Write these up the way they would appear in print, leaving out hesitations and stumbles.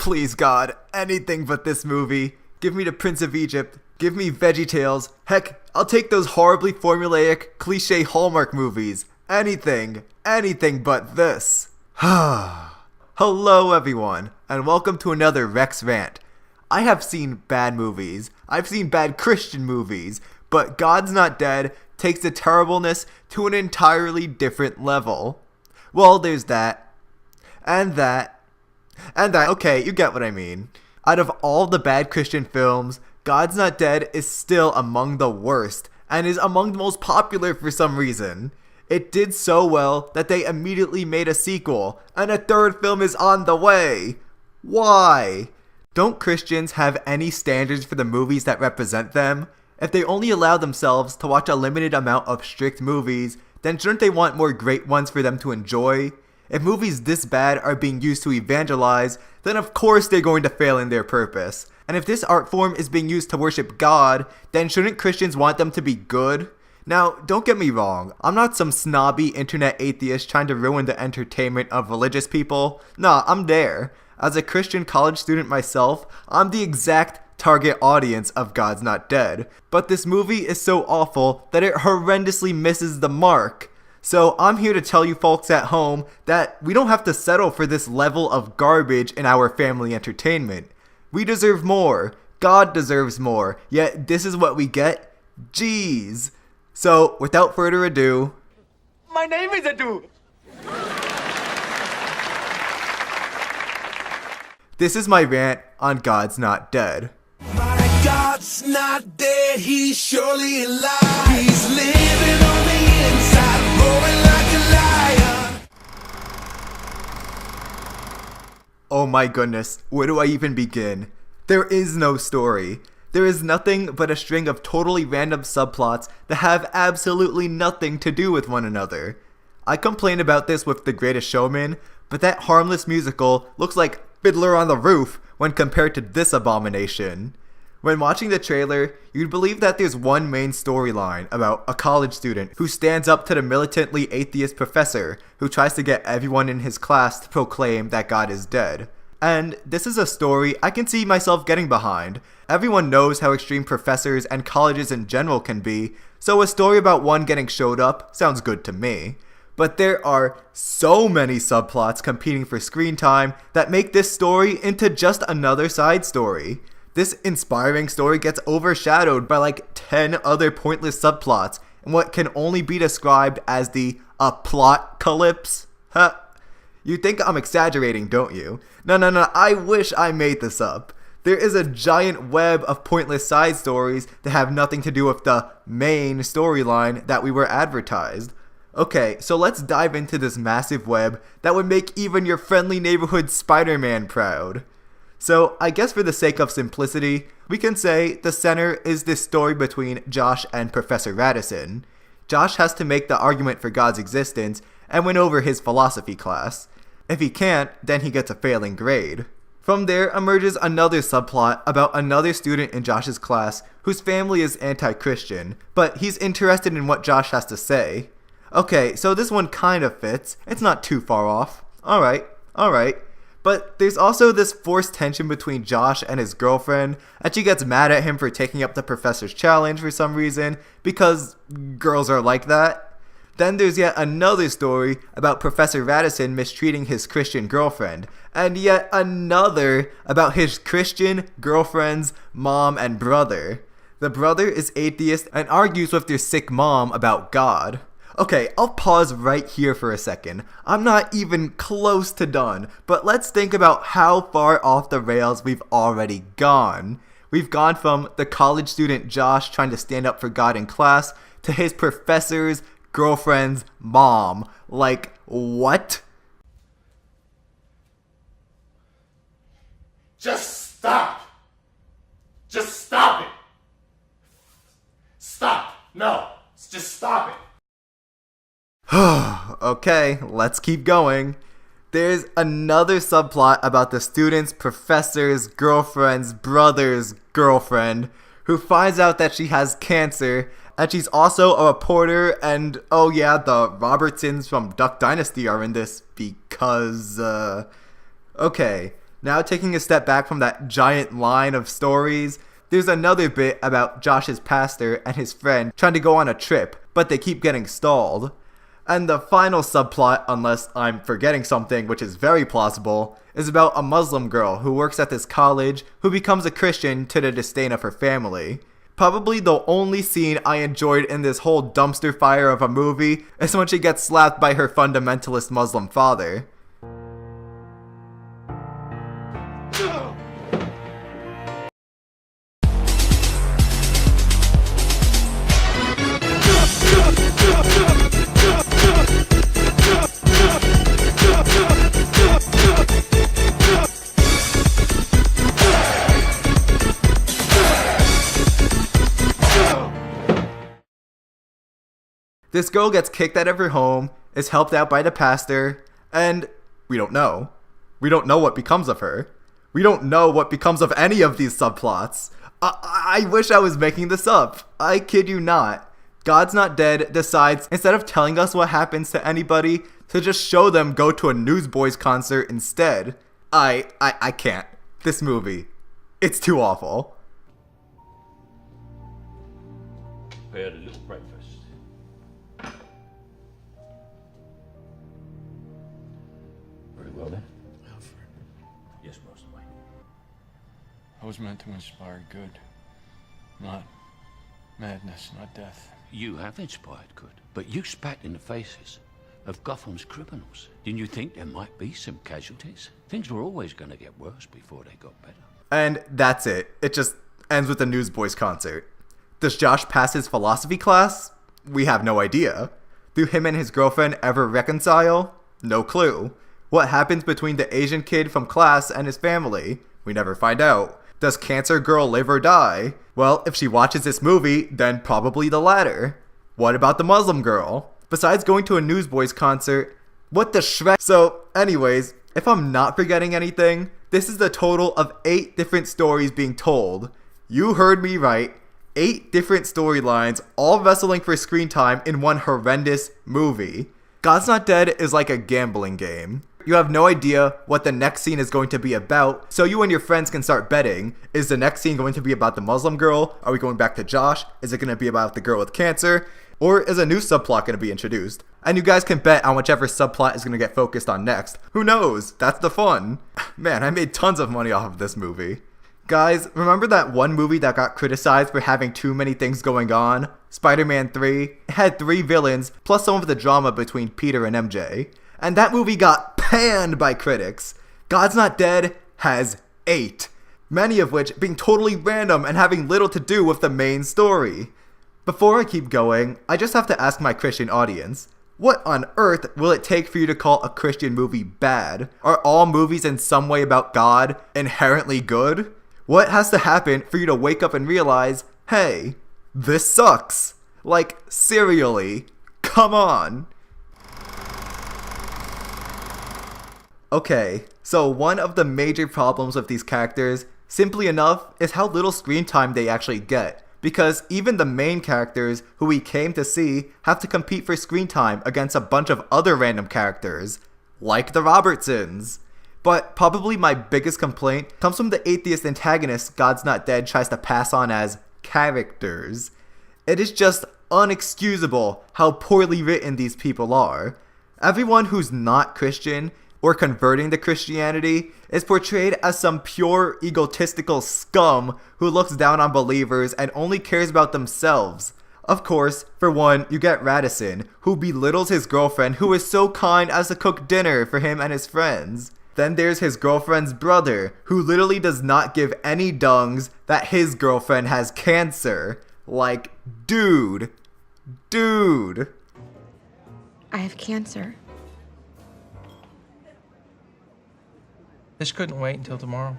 Please, God, anything but this movie. Give me the Prince of Egypt. Give me VeggieTales. Heck, I'll take those horribly formulaic, cliche Hallmark movies. Anything but this. Hello, everyone, and welcome to another Rex Rant. I have seen bad movies. I've seen bad Christian movies, but God's Not Dead takes the terribleness to an entirely different level. Well, there's that. And that. Okay, you get what I mean. Out of all the bad Christian films, God's Not Dead is still among the worst, and is among the most popular for some reason. It did so well that they immediately made a sequel, and a third film is on the way. Why? Don't Christians have any standards for the movies that represent them? If they only allow themselves to watch a limited amount of strict movies, then shouldn't they want more great ones for them to enjoy? If movies this bad are being used to evangelize, then of course they're going to fail in their purpose. And if this art form is being used to worship God, then shouldn't Christians want them to be good? Now, don't get me wrong, I'm not some snobby internet atheist trying to ruin the entertainment of religious people. Nah, I'm there. As a Christian college student myself, I'm the exact target audience of God's Not Dead. But this movie is so awful that it horrendously misses the mark. So I'm here to tell you folks at home that we don't have to settle for this level of garbage in our family entertainment. We deserve more. God deserves more. Yet this is what we get? Jeez. So without further ado, my name is Adu. This is my rant on God's Not Dead. My God's not dead, he's surely alive. He's living on the inside, roaring like a lion. Oh my goodness, where do I even begin? There is no story. There is nothing but a string of totally random subplots that have absolutely nothing to do with one another. I complain about this with The Greatest Showman, but that harmless musical looks like Fiddler on the Roof when compared to this abomination. When watching the trailer, you'd believe that there's one main storyline about a college student who stands up to the militantly atheist professor who tries to get everyone in his class to proclaim that God is dead. And this is a story I can see myself getting behind. Everyone knows how extreme professors and colleges in general can be, so a story about one getting showed up sounds good to me. But there are so many subplots competing for screen time that make this story into just another side story. This inspiring story gets overshadowed by like 10 other pointless subplots in what can only be described as the plot-calypse. Huh. You think I'm exaggerating, don't you? No, I wish I made this up. There is a giant web of pointless side stories that have nothing to do with the main storyline that we were advertised. Okay, so let's dive into this massive web that would make even your friendly neighborhood Spider-Man proud. So, I guess for the sake of simplicity, we can say the center is this story between Josh and Professor Radisson. Josh has to make the argument for God's existence and win over his philosophy class. If he can't, then he gets a failing grade. From there emerges another subplot about another student in Josh's class whose family is anti-Christian, but he's interested in what Josh has to say. Okay, so this one kind of fits. It's not too far off. Alright. But there's also this forced tension between Josh and his girlfriend, and she gets mad at him for taking up the professor's challenge for some reason, because girls are like that. Then there's yet another story about Professor Radisson mistreating his Christian girlfriend, and yet another about his Christian girlfriend's mom and brother. The brother is atheist and argues with their sick mom about God. Okay, I'll pause right here for a second. I'm not even close to done, but let's think about how far off the rails we've already gone. We've gone from the college student Josh trying to stand up for God in class to his professor's girlfriend's mom. Like, what? Just stop. Just stop it. Stop. No, just stop it. Okay, let's keep going. There's another subplot about the student's professor's girlfriend's brother's girlfriend who finds out that she has cancer, and she's also a reporter, and oh yeah, the Robertsons from Duck Dynasty are in this because, okay, Now taking a step back from that giant line of stories, there's another bit about Josh's pastor and his friend trying to go on a trip, but they keep getting stalled. And the final subplot, unless I'm forgetting something which is very plausible, is about a Muslim girl who works at this college who becomes a Christian to the disdain of her family. Probably the only scene I enjoyed in this whole dumpster fire of a movie is when she gets slapped by her fundamentalist Muslim father. This girl gets kicked out of her home, is helped out by the pastor, and we don't know. We don't know what becomes of her. We don't know what becomes of any of these subplots. I wish I was making this up. I kid you not. God's Not Dead decides, instead of telling us what happens to anybody, to just show them go to a Newsboys concert instead. I can't. This movie. It's too awful. Prepared a little breakfast. Very well then. Alfred. Yes, Master Wayne. I was meant to inspire good, not madness, not death. You have inspired good, but you spat in the faces of Gotham's criminals. Didn't you think there might be some casualties? Things were always going to get worse before they got better. And that's it. It just ends with the Newsboys concert. Does Josh pass his philosophy class? We have no idea. Do him and his girlfriend ever reconcile? No clue. What happens between the Asian kid from class and his family? We never find out. Does Cancer Girl live or die? Well, if she watches this movie, then probably the latter. What about the Muslim girl? Besides going to a Newsboys concert, what the Shrek? So, anyways, if I'm not forgetting anything, this is a total of 8 different stories being told. You heard me right. 8 different storylines, all wrestling for screen time in one horrendous movie. God's Not Dead is like a gambling game. You have no idea what the next scene is going to be about, so you and your friends can start betting. Is the next scene going to be about the Muslim girl? Are we going back to Josh? Is it going to be about the girl with cancer? Or is a new subplot going to be introduced? And you guys can bet on whichever subplot is going to get focused on next. Who knows? That's the fun. Man, I made tons of money off of this movie. Guys, remember that one movie that got criticized for having too many things going on? Spider-Man 3? It had 3 villains, plus some of the drama between Peter and MJ. And that movie got panned by critics. God's Not Dead has 8. Many of which being totally random and having little to do with the main story. Before I keep going, I just have to ask my Christian audience, what on earth will it take for you to call a Christian movie bad? Are all movies in some way about God inherently good? What has to happen for you to wake up and realize, hey, this sucks? Like, serially, come on. Okay, so one of the major problems with these characters, simply enough, is how little screen time they actually get. Because even the main characters who we came to see have to compete for screen time against a bunch of other random characters, like the Robertsons. But probably my biggest complaint comes from the atheist antagonists God's Not Dead tries to pass on as characters. It is just unexcusable how poorly written these people are. Everyone who's not Christian or converting to Christianity is portrayed as some pure egotistical scum who looks down on believers and only cares about themselves. Of course, for one, you get Radisson, who belittles his girlfriend who is so kind as to cook dinner for him and his friends. Then there's his girlfriend's brother, who literally does not give any dungs that his girlfriend has cancer. Like, dude. I have cancer. This couldn't wait until tomorrow.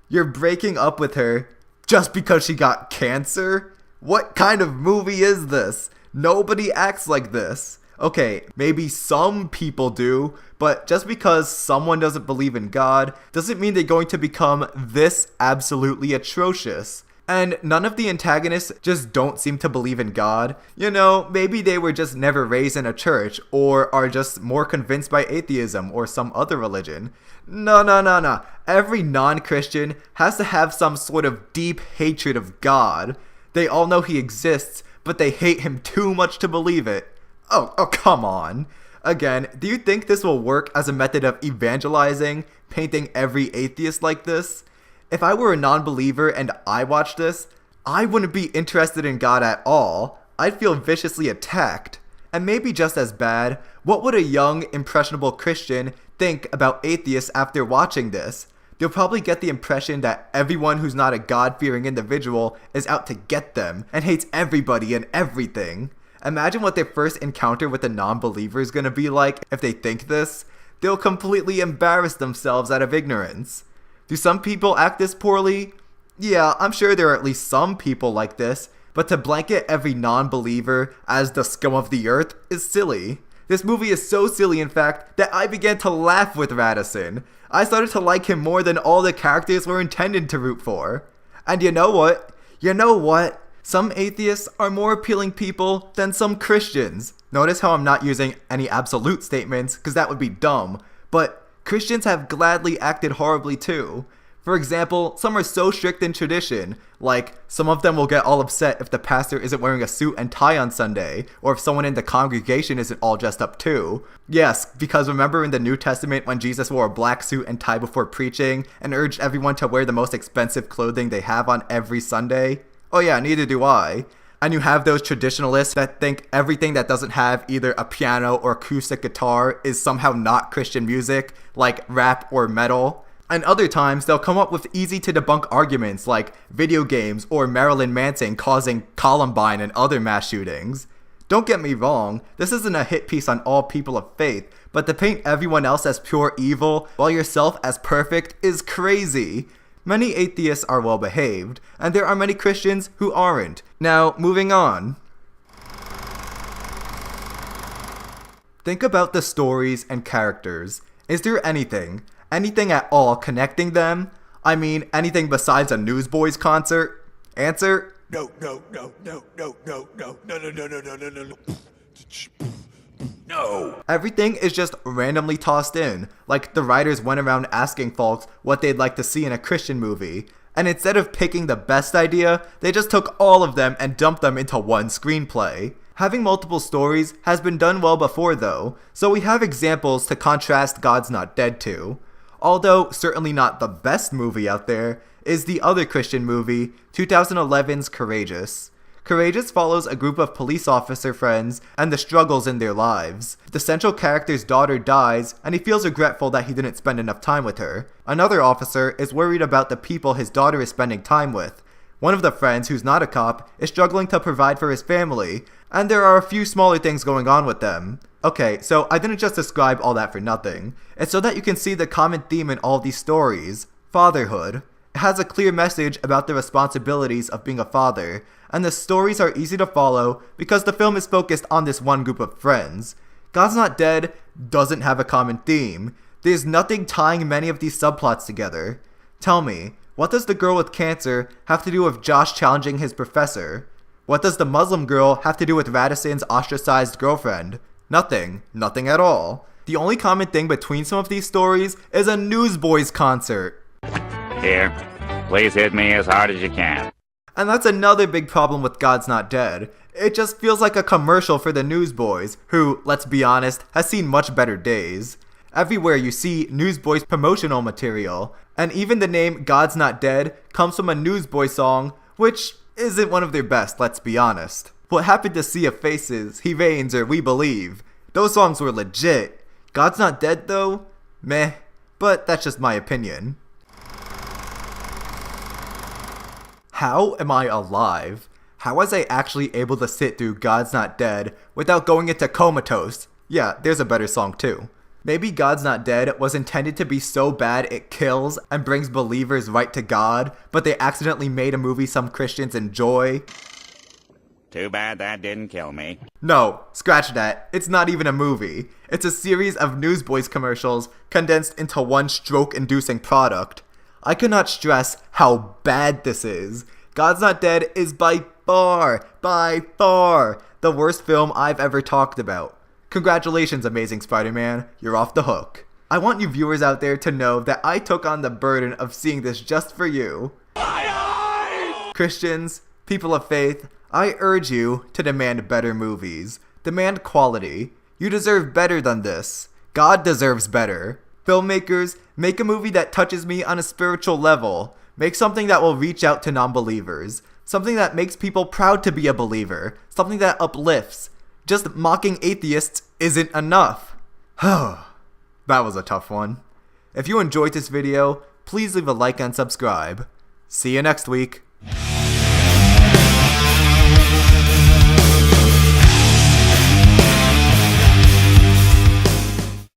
You're breaking up with her just because she got cancer? What kind of movie is this? Nobody acts like this. Okay, maybe some people do, but just because someone doesn't believe in God doesn't mean they're going to become this absolutely atrocious. And none of the antagonists just don't seem to believe in God. You know, maybe they were just never raised in a church, or are just more convinced by atheism or some other religion. No. Every non-Christian has to have some sort of deep hatred of God. They all know he exists, but they hate him too much to believe it. Oh, come on. Again, do you think this will work as a method of evangelizing, painting every atheist like this? If I were a non-believer and I watched this, I wouldn't be interested in God at all. I'd feel viciously attacked. And maybe just as bad, what would a young, impressionable Christian think about atheists after watching this? They'll probably get the impression that everyone who's not a God-fearing individual is out to get them and hates everybody and everything. Imagine what their first encounter with a non-believer is gonna be like if they think this. They'll completely embarrass themselves out of ignorance. Do some people act this poorly? Yeah, I'm sure there are at least some people like this, but to blanket every non-believer as the scum of the earth is silly. This movie is so silly, in fact, that I began to laugh with Radisson. I started to like him more than all the characters were intended to root for. And you know what? Some atheists are more appealing people than some Christians. Notice how I'm not using any absolute statements, because that would be dumb. But Christians have gladly acted horribly too. For example, some are so strict in tradition, like some of them will get all upset if the pastor isn't wearing a suit and tie on Sunday, or if someone in the congregation isn't all dressed up too. Yes, because remember in the New Testament when Jesus wore a black suit and tie before preaching, and urged everyone to wear the most expensive clothing they have on every Sunday? Oh yeah, neither do I. And you have those traditionalists that think everything that doesn't have either a piano or acoustic guitar is somehow not Christian music, like rap or metal. And other times, they'll come up with easy to debunk arguments like video games or Marilyn Manson causing Columbine and other mass shootings. Don't get me wrong, this isn't a hit piece on all people of faith, but to paint everyone else as pure evil while yourself as perfect is crazy. Many atheists are well behaved, and there are many Christians who aren't. Now, moving on. Think about the stories and characters. Is there anything at all connecting them? I mean, anything besides a Newsboys concert? Answer? No. No. Everything is just randomly tossed in, like the writers went around asking folks what they'd like to see in a Christian movie, and instead of picking the best idea, they just took all of them and dumped them into one screenplay. Having multiple stories has been done well before though, so we have examples to contrast God's Not Dead to. Although certainly not the best movie out there, is the other Christian movie, 2011's Courageous. Courageous follows a group of police officer friends and the struggles in their lives. The central character's daughter dies, and he feels regretful that he didn't spend enough time with her. Another officer is worried about the people his daughter is spending time with. One of the friends, who's not a cop, is struggling to provide for his family, and there are a few smaller things going on with them. Okay, so I didn't just describe all that for nothing. It's so that you can see the common theme in all these stories: fatherhood. It has a clear message about the responsibilities of being a father, and the stories are easy to follow because the film is focused on this one group of friends. God's Not Dead doesn't have a common theme. There's nothing tying many of these subplots together. Tell me, what does the girl with cancer have to do with Josh challenging his professor? What does the Muslim girl have to do with Radisson's ostracized girlfriend? Nothing. Nothing at all. The only common thing between some of these stories is a Newsboys concert. Here, please hit me as hard as you can. And that's another big problem with God's Not Dead. It just feels like a commercial for the Newsboys, who, let's be honest, has seen much better days. Everywhere you see Newsboys promotional material, and even the name God's Not Dead comes from a Newsboy song, which isn't one of their best, let's be honest. What happened to Sea of Faces, He Reigns, or We Believe? Those songs were legit. God's Not Dead though? Meh. But that's just my opinion. How am I alive? How was I actually able to sit through God's Not Dead without going into comatose? Yeah, there's a better song too. Maybe God's Not Dead was intended to be so bad it kills and brings believers right to God, but they accidentally made a movie some Christians enjoy. Too bad that didn't kill me. No, scratch that. It's not even a movie. It's a series of Newsboys commercials condensed into one stroke-inducing product. I cannot stress how bad this is. God's Not Dead is by far, the worst film I've ever talked about. Congratulations, Amazing Spider-Man, you're off the hook. I want you viewers out there to know that I took on the burden of seeing this just for you. Christians, people of faith, I urge you to demand better movies. Demand quality. You deserve better than this. God deserves better. Filmmakers, make a movie that touches me on a spiritual level. Make something that will reach out to non-believers. Something that makes people proud to be a believer. Something that uplifts. Just mocking atheists isn't enough. That was a tough one. If you enjoyed this video, please leave a like and subscribe. See you next week.